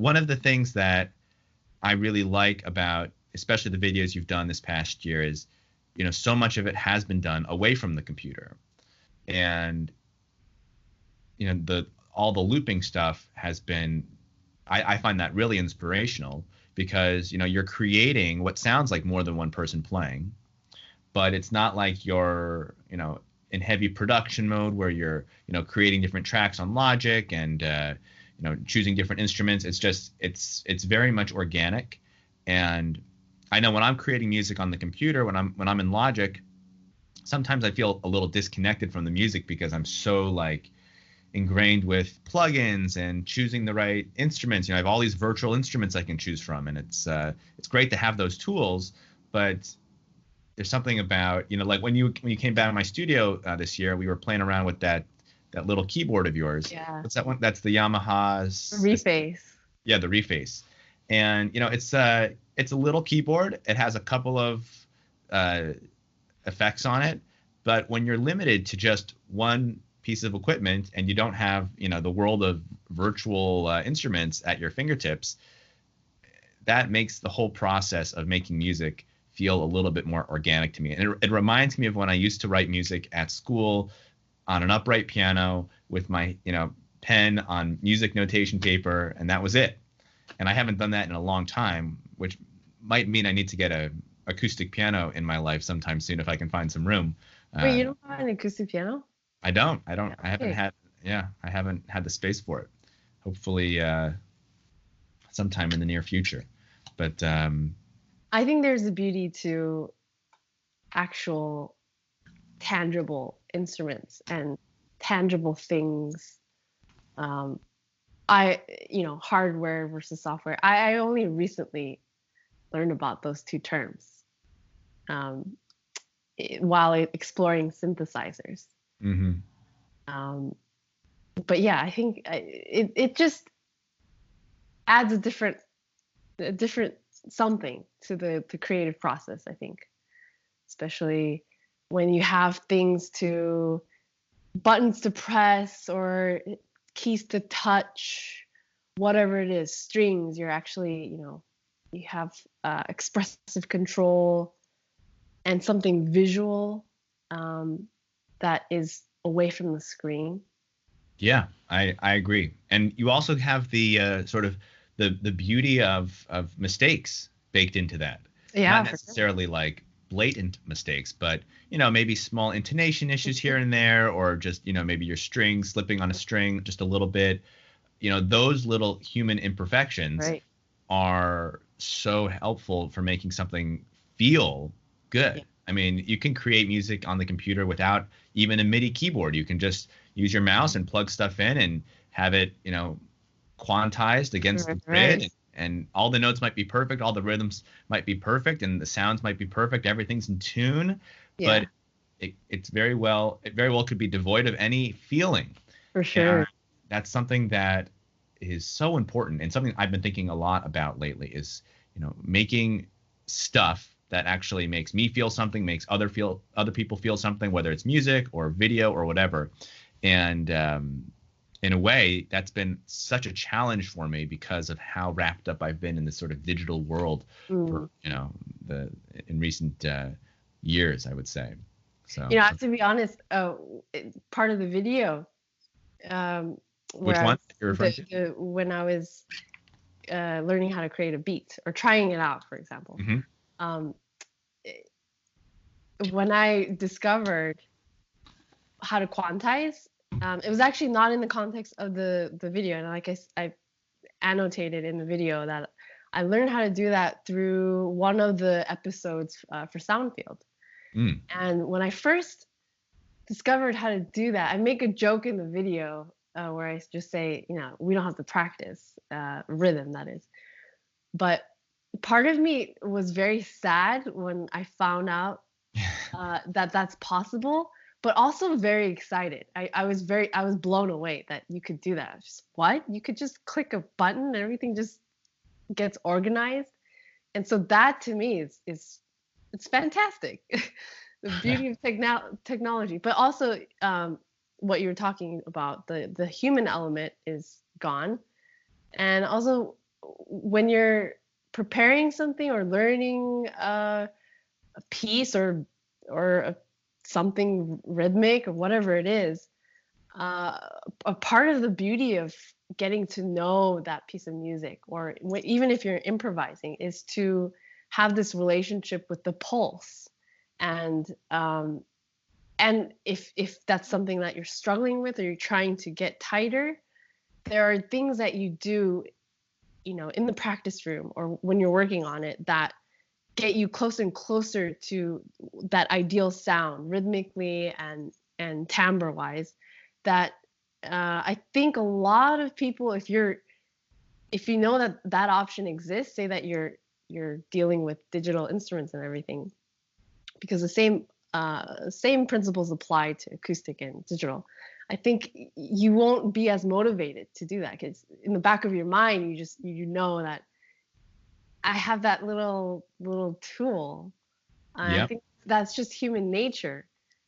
one of the things that I really like about, especially the videos you've done this past year, is, so much of it has been done away from the computer. And, all the looping stuff has been, I find that really inspirational because, you're creating what sounds like more than one person playing, but it's not like you're, in heavy production mode where you're, creating different tracks on Logic and, choosing different instruments. It's just, it's very much organic. And I know when I'm creating music on the computer, when I'm in Logic, sometimes I feel a little disconnected from the music because I'm so like ingrained with plugins and choosing the right instruments. I have all these virtual instruments I can choose from, and it's great to have those tools, but there's something about, like when you came down to my studio this year, we were playing around with that little keyboard of yours. Yeah. What's that one? That's the Yamaha's Reface. Yeah, the Reface. And it's a little keyboard. It has a couple of effects on it, but when you're limited to just one piece of equipment and you don't have the world of virtual instruments at your fingertips, that makes the whole process of making music feel a little bit more organic to me. And it reminds me of when I used to write music at school on an upright piano with my pen on music notation paper, and that was it. And I haven't done that in a long time, which might mean I need to get a acoustic piano in my life sometime soon if I can find some room. Wait, you don't have an acoustic piano? I don't. Okay. I haven't had the space for it. Hopefully sometime in the near future. But I think there's a beauty to actual tangible instruments and tangible things. Hardware versus software. I only recently learned about those two terms while exploring synthesizers. Mm-hmm. But yeah, I think it just adds a different something to the creative process, I think, especially when you have buttons to press or keys to touch, whatever it is, strings. You're actually, you have expressive control and something visual that is away from the screen. Yeah, I agree. And you also have the sort of the beauty of mistakes baked into that. Yeah, not necessarily like blatant mistakes, but maybe small intonation issues here and there, or just maybe your string slipping on a string just a little bit. Those little human imperfections are so helpful for making something feel good. Yeah. I mean, you can create music on the computer without even a MIDI keyboard. You can just use your mouse and plug stuff in and have it, quantized against the grid. And all the notes might be perfect, all the rhythms might be perfect, and the sounds might be perfect. Everything's in tune, but it very well could be devoid of any feeling. For sure. And that's something that is so important, and something I've been thinking a lot about lately is, making stuff that actually makes me feel something, makes other people feel something, whether it's music or video or whatever. And in a way, that's been such a challenge for me because of how wrapped up I've been in this sort of digital world for, in recent years, I would say. So, to be honest, part of the video, which one you're referring to? When I was learning how to create a beat or trying it out, for example, when I discovered how to quantize, it was actually not in the context of the video. And like I annotated in the video that I learned how to do that through one of the episodes for Soundfield. And when I first discovered how to do that, I make a joke in the video where I just say, we don't have to practice rhythm, that is. But part of me was very sad when I found out that that's possible, but also very excited. I was blown away that you could do that. Just, what? You could just click a button and everything just gets organized. And so that to me is it's fantastic. The beauty of technology, but also what you're talking about, the human element is gone. And also when you're preparing something or learning a piece or something rhythmic or whatever it is, a part of the beauty of getting to know that piece of music, or even if you're improvising, is to have this relationship with the pulse. And if that's something that you're struggling with or you're trying to get tighter, there are things that you do, in the practice room or when you're working on it, that get you closer and closer to that ideal sound, rhythmically and timbre wise. That I think a lot of people, if you know that option exists, say that you're dealing with digital instruments and everything, because the same principles apply to acoustic and digital. I think you won't be as motivated to do that, because in the back of your mind, you know that I have that little tool. I Yep. think that's just human nature.